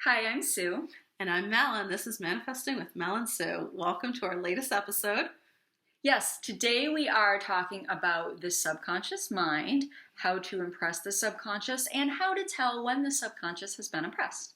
Hi, I'm Sue. And I'm Mel, and this is Manifesting with Mel and Sue. Welcome to our latest episode. Yes, today we are talking about the subconscious mind, how to impress the subconscious, and how to tell when the subconscious has been impressed.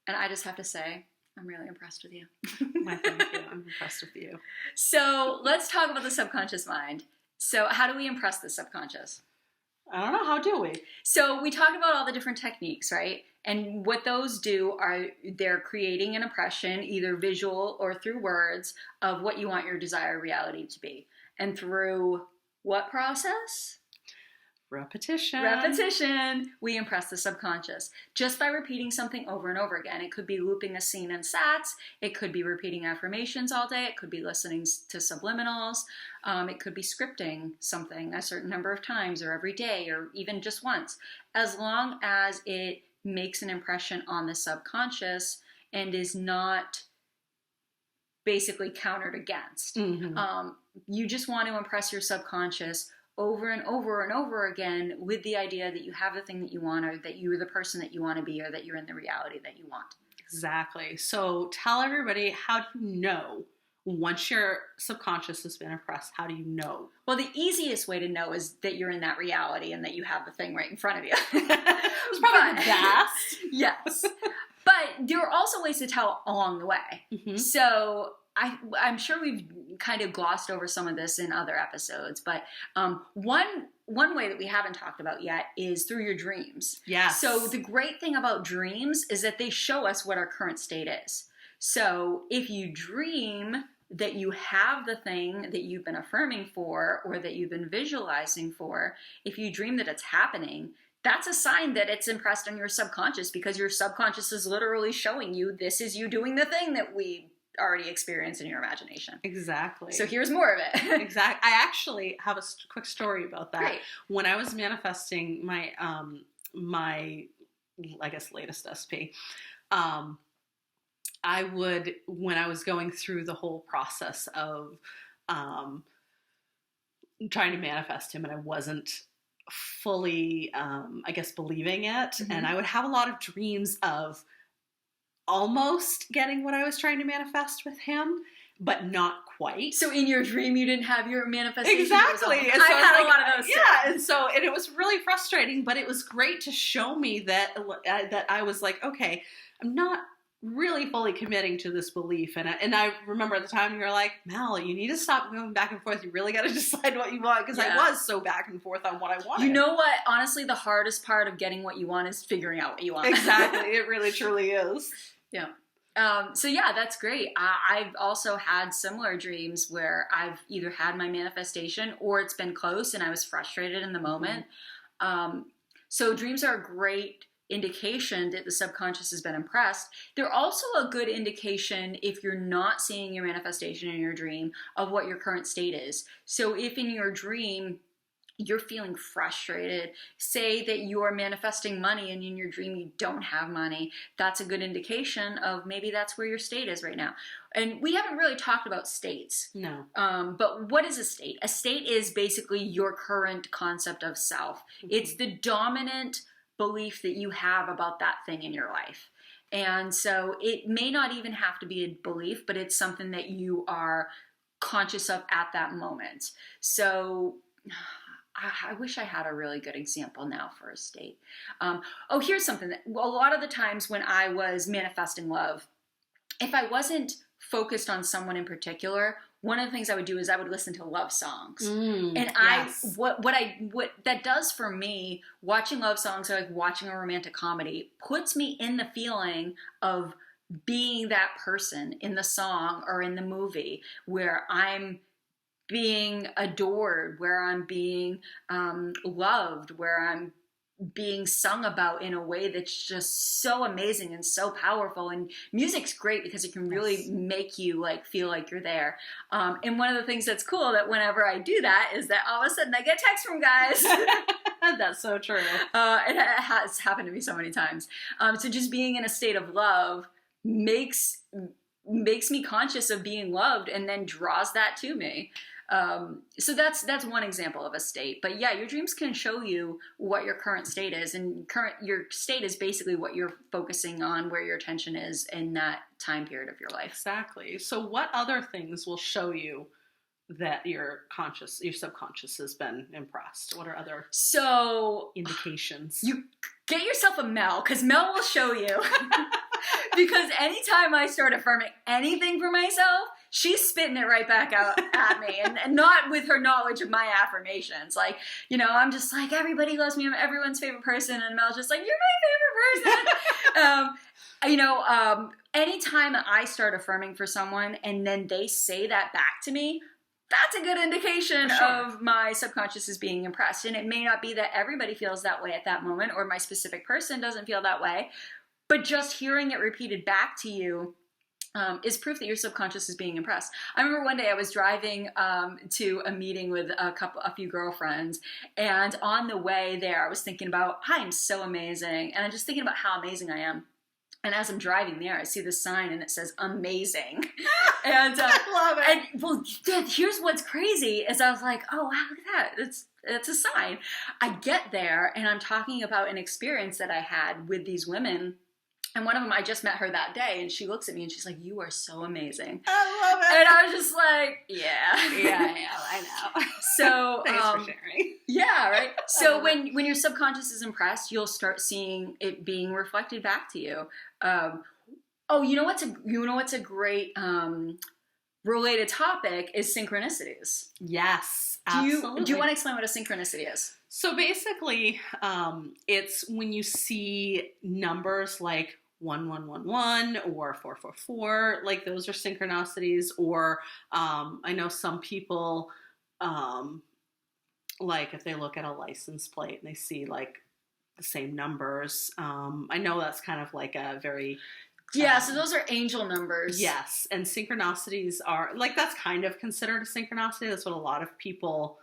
And I just have to say, I'm really impressed with you. Why, thank you. I'm impressed with you. So let's talk about the subconscious mind. So how do we impress the subconscious? I don't know, how do we? So we talked about all the different techniques, right? And what those do are they're creating an impression, either visual or through words, of what you want your desired reality to be. And through what process? Repetition. We impress the subconscious just by repeating something over and over again. It could be looping a scene in sats. It could be repeating affirmations all day. It could be listening to subliminals. It could be scripting something a certain number of times or every day or even just once. As long as it makes an impression on the subconscious and is not basically countered against. Mm-hmm. You just want to impress your subconscious over and over and over again with the idea that you have the thing that you want, or that you're the person that you want to be, or that you're in the reality that you want. Exactly. So tell everybody, how do you know once your subconscious has been impressed? How do you know? Well, the easiest way to know is that you're in that reality and that you have the thing right in front of you. It's probably the best. Yes. But there are also ways to tell along the way. Mm-hmm. So I'm sure we've kind of glossed over some of this in other episodes, but one way that we haven't talked about yet is through your dreams. Yes. So the great thing about dreams is that they show us what our current state is. So if you dream that you have the thing that you've been affirming for, or that you've been visualizing for, if you dream that it's happening, that's a sign that it's impressed on your subconscious, because your subconscious is literally showing you this is you doing the thing that we already experienced in your imagination. Exactly. So here's more of it. Exactly. I actually have a quick story about that. Great. When I was manifesting my I guess latest SP, I would, when I was going through the whole process of trying to manifest him, and I wasn't fully, I guess, believing it, Mm-hmm. and I would have a lot of dreams of almost getting what I was trying to manifest with him, but not quite. So in your dream, you didn't have your manifestation. Exactly. And so I had a lot of those. Yeah, and it was really frustrating, but it was great to show me that I was like, okay, I'm not really fully committing to this belief. And I remember at the time you were like, Mel, you need to stop going back and forth. You really got to decide what you want, because I was so back and forth on what I wanted. You know what? Honestly, the hardest part of getting what you want is figuring out what you want. Exactly. It really, truly is. Yeah. So yeah, that's great. I've also had similar dreams where I've either had my manifestation or it's been close and I was frustrated in the moment. Mm-hmm. So dreams are a great indication that the subconscious has been impressed. They're also a good indication, if you're not seeing your manifestation in your dream, of what your current state is. So if in your dream you're feeling frustrated, say that you're manifesting money and in your dream you don't have money, that's a good indication of maybe that's where your state is right now. And we haven't really talked about states. No. But what is a state? A state is basically your current concept of self. Mm-hmm. It's the dominant belief that you have about that thing in your life. And so it may not even have to be a belief, but it's something that you are conscious of at that moment. So I wish I had a really good example now for a state. Here's something that, well, a lot of the times when I was manifesting love, if I wasn't focused on someone in particular, one of the things I would do is I would listen to love songs. And yes. What that does for me, watching love songs, or like watching a romantic comedy, puts me in the feeling of being that person in the song or in the movie, where I'm being adored, where I'm being loved, where I'm being sung about in a way that's just so amazing and so powerful. And music's great because it can really make you like feel like you're there. And one of the things that's cool, that whenever I do that, is that all of a sudden I get texts from guys. That's so true. It has happened to me so many times. So just being in a state of love makes me conscious of being loved, and then draws that to me. So that's one example of a state. But yeah, your dreams can show you what your current state is, and your state is basically what you're focusing on, where your attention is in that time period of your life. Exactly. So what other things will show you that your subconscious has been impressed? What are other indications? You get yourself a Mel, because Mel will show you. Because anytime I start affirming anything for myself, she's spitting it right back out at me, and not with her knowledge of my affirmations. Like, I'm just like, everybody loves me, I'm everyone's favorite person, and Mel's just like, you're my favorite person. Anytime I start affirming for someone and then they say that back to me, that's a good indication of my subconscious is being impressed. And it may not be that everybody feels that way at that moment, or my specific person doesn't feel that way, but just hearing it repeated back to you is proof that your subconscious is being impressed. I remember one day I was driving to a meeting with a few girlfriends, and on the way there I was thinking about, I am so amazing, and I'm just thinking about how amazing I am. And as I'm driving there, I see this sign and it says amazing. And I love it. And well, here's what's crazy is I was like, oh, wow, look at that. It's a sign. I get there and I'm talking about an experience that I had with these women. And one of them, I just met her that day, and she looks at me and she's like, you are so amazing. I love it. And I was just like, yeah. Yeah, I know. So thanks for sharing. Yeah, right. So when your subconscious is impressed, you'll start seeing it being reflected back to you. You know what's a great related topic is synchronicities. Yes, absolutely. Do you want to explain what a synchronicity is? So basically, it's when you see numbers like 1111 or 444, like those are synchronicities. Or I know some people, like if they look at a license plate and they see like the same numbers. I know that's kind of like a very... so those are angel numbers. Yes, and synchronicities are, like, that's kind of considered a synchronicity. That's what a lot of people,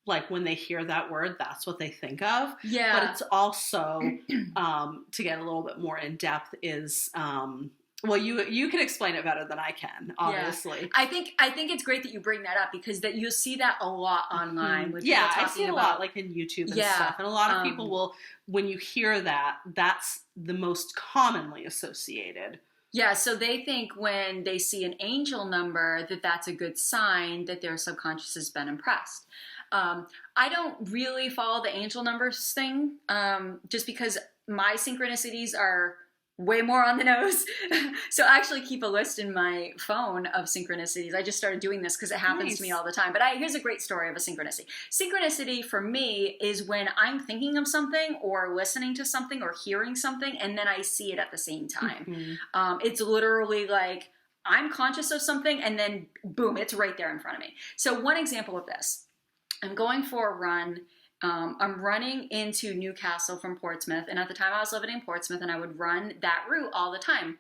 like, when they hear that word, that's what they think of. Yeah. But it's also, to get a little bit more in depth, is... well, you can explain it better than I can, obviously. Yeah. I think it's great that you bring that up, because that you'll see that a lot online. With people talking I see it a lot, like in YouTube and stuff. And a lot of people will, when you hear that, that's the most commonly associated. Yeah, so they think when they see an angel number that's a good sign that their subconscious has been impressed. I don't really follow the angel numbers thing, just because my synchronicities are way more on the nose. So I actually keep a list in my phone of synchronicities. I just started doing this because it happens to me all the time. But here's a great story of a synchronicity. Synchronicity for me is when I'm thinking of something or listening to something or hearing something, and then I see it at the same time. Mm-hmm. It's literally like I'm conscious of something, and then boom, it's right there in front of me. So one example of this, I'm going for a run. I'm running into Newcastle from Portsmouth, and at the time I was living in Portsmouth, and I would run that route all the time.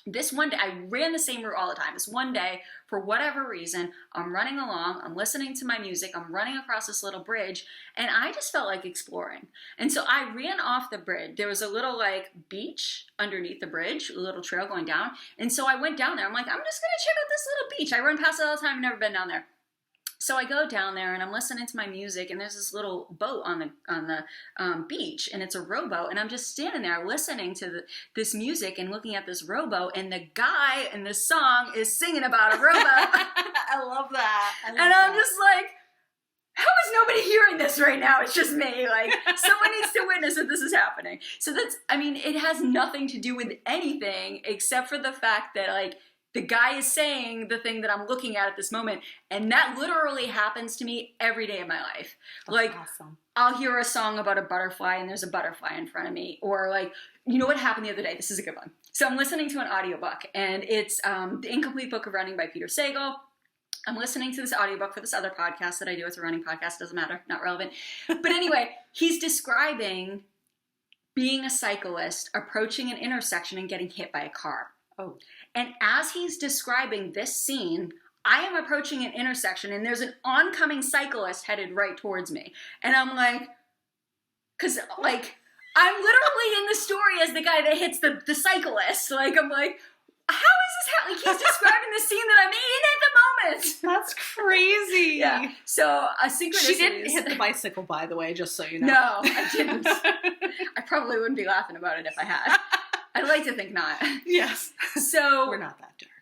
This one day, I ran the same route all the time. This one day, for whatever reason, I'm running along, I'm listening to my music, I'm running across this little bridge, and I just felt like exploring. And so I ran off the bridge. There was a little like beach underneath the bridge, a little trail going down, and so I went down there. I'm like, I'm just gonna check out this little beach. I run past it all the time, I've never been down there. So I go down there and I'm listening to my music, and there's this little boat on the beach, and it's a rowboat, and I'm just standing there listening to this music and looking at this rowboat, and the guy in this song is singing about a rowboat. I love that. I'm just like, how is nobody hearing this right now? It's just me. Like, someone needs to witness that this is happening. So it has nothing to do with anything except for the fact that, like, the guy is saying the thing that I'm looking at this moment, and that literally happens to me every day of my life. That's like, awesome. I'll hear a song about a butterfly, and there's a butterfly in front of me. Or, like, you know what happened the other day? This is a good one. So I'm listening to an audiobook, and it's The Incomplete Book of Running by Peter Sagal. I'm listening to this audiobook for this other podcast that I do. It's a running podcast. Doesn't matter. Not relevant. But anyway, he's describing being a cyclist, approaching an intersection, and getting hit by a car. Oh. And as he's describing this scene, I am approaching an intersection, and there's an oncoming cyclist headed right towards me. And I'm like, because, like, I'm literally in the story as the guy that hits the cyclist. Like, I'm like, how is this happening? Like, he's describing the scene that I'm in at the moment. moment. That's crazy. Yeah. So a synchronicity. She didn't hit the bicycle, by the way, just so you know. No, I didn't. I probably wouldn't be laughing about it if I had. I'd like to think not. Yes. So we're not that dark.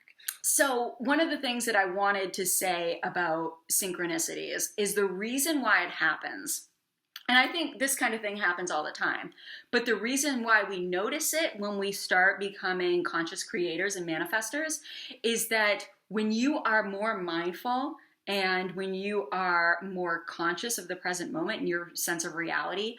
So one of the things that I wanted to say about synchronicities is the reason why it happens. And I think this kind of thing happens all the time. But the reason why we notice it when we start becoming conscious creators and manifestors is that when you are more mindful and when you are more conscious of the present moment and your sense of reality,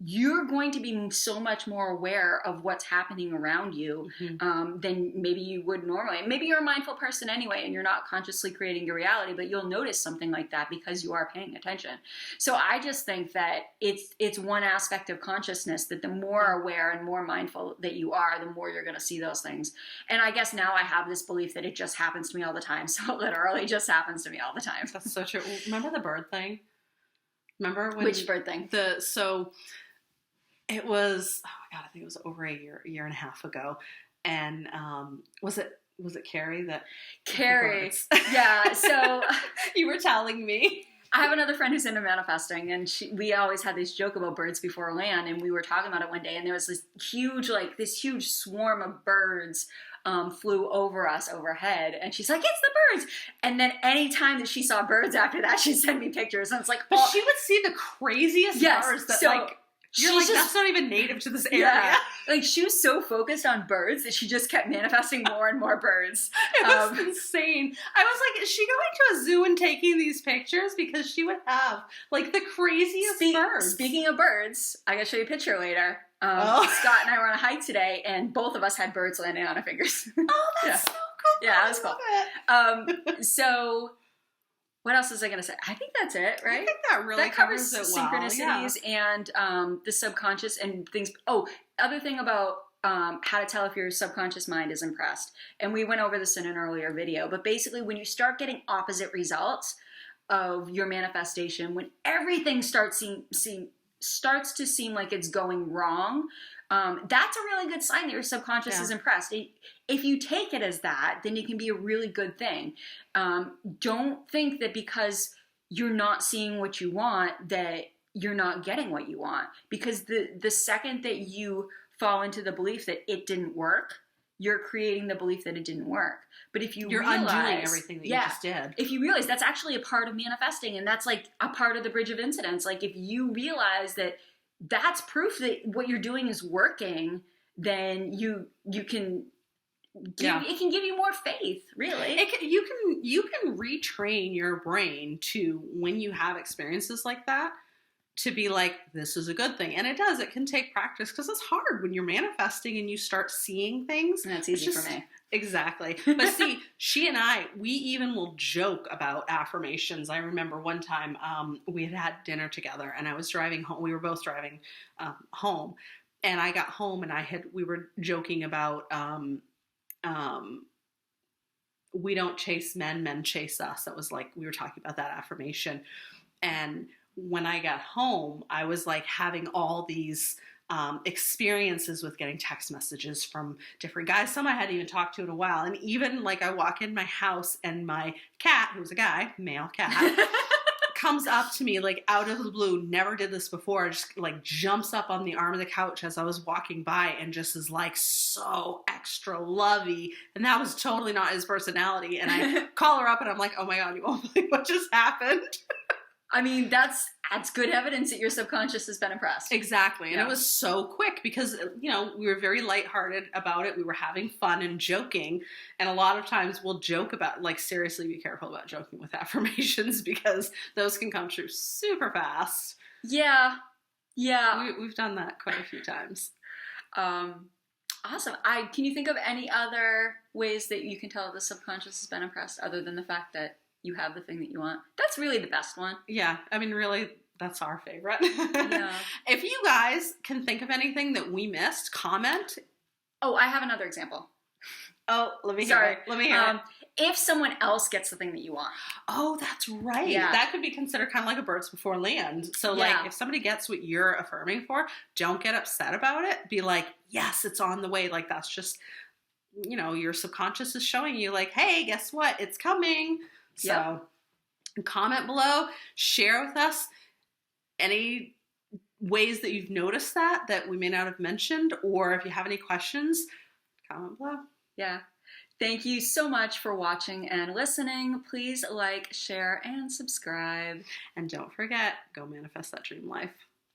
you're going to be so much more aware of what's happening around you than maybe you would normally. Maybe you're a mindful person anyway and you're not consciously creating your reality, but you'll notice something like that because you are paying attention. So I just think that it's one aspect of consciousness that the more aware and more mindful that you are, the more you're going to see those things. And I guess now I have this belief that it just happens to me all the time. So it literally just happens to me all the time. That's so true. Remember the bird thing? Remember when Which bird thing? It was, oh my God, I think it was over a year and a half ago. And was it Carrie that? Carrie. Yeah. So you were telling me. I have another friend who's into manifesting, and we always had this joke about birds before land, and we were talking about it one day, and there was this huge swarm of birds flew over us overhead, and she's like, "It's the birds!" And then any time that she saw birds after that, she'd send me pictures, and it's like, but she would see the craziest birds that you're like, that's not even native to this area. Yeah. Like, she was so focused on birds that she just kept manifesting more and more birds. It was insane. I was like, is she going to a zoo and taking these pictures? Because she would have, like, the craziest birds. Speaking of birds, I gotta show you a picture later. Scott and I were on a hike today, and both of us had birds landing on our fingers. Oh, that's so cool. Yeah, that was cool. So... what else was I going to say? I think that's it, right? I think that really covers it well. Synchronicities and the subconscious and things. Oh, other thing about how to tell if your subconscious mind is impressed. And we went over this in an earlier video. But basically, when you start getting opposite results of your manifestation, when everything starts to seem like it's going wrong, that's a really good sign that your subconscious is impressed. If you take it as that, then it can be a really good thing. Don't think that because you're not seeing what you want that you're not getting what you want. Because the second that you fall into the belief that it didn't work, you're creating the belief that it didn't work. But if you're undoing everything that you just did. If you realize that's actually a part of manifesting, and that's like a part of the bridge of incidence. Like, if you realize that that's proof that what you're doing is working, then you can it can give you more faith, really. You can retrain your brain to, when you have experiences like that, to be like, this is a good thing. And it does. It can take practice because it's hard when you're manifesting and you start seeing things. And that's easy for me. Exactly. But see, she and I, we even will joke about affirmations. I remember one time we had dinner together and I was driving home. We were both driving home. And I got home and we were joking about we don't chase men, men chase us. That was like, we were talking about that affirmation. And when I got home, I was like having all these experiences with getting text messages from different guys. Some I hadn't even talked to in a while. And even like I walk in my house and my cat, who's a guy, male cat, comes up to me like out of the blue, never did this before, just like jumps up on the arm of the couch as I was walking by and just is like so extra lovey. And that was totally not his personality. And I call her up and I'm like, oh my God, you won't believe what just happened. I mean, that's good evidence that your subconscious has been impressed. Exactly. And it was so quick because, you know, we were very lighthearted about it. We were having fun and joking. And a lot of times we'll joke about, like, seriously, be careful about joking with affirmations because those can come true super fast. Yeah. Yeah. We've done that quite a few times. Awesome. Can you think of any other ways that you can tell the subconscious has been impressed other than the fact that you have the thing that you want? That's really the best one. Yeah. I mean, really, that's our favorite. Yeah. If you guys can think of anything that we missed, comment. Oh, I have another example. Oh, let me hear it. Let me hear it. If someone else gets the thing that you want. Oh, that's right. Yeah. That could be considered kind of like a birds before land. So, like, if somebody gets what you're affirming for, don't get upset about it. Be like, yes, it's on the way. Like, that's just, you know, your subconscious is showing you, like, hey, guess what? It's coming. So comment below, share with us any ways that you've noticed that we may not have mentioned, or if you have any questions, comment below. Yeah. Thank you so much for watching and listening. Please like, share, and subscribe. And don't forget, go manifest that dream life.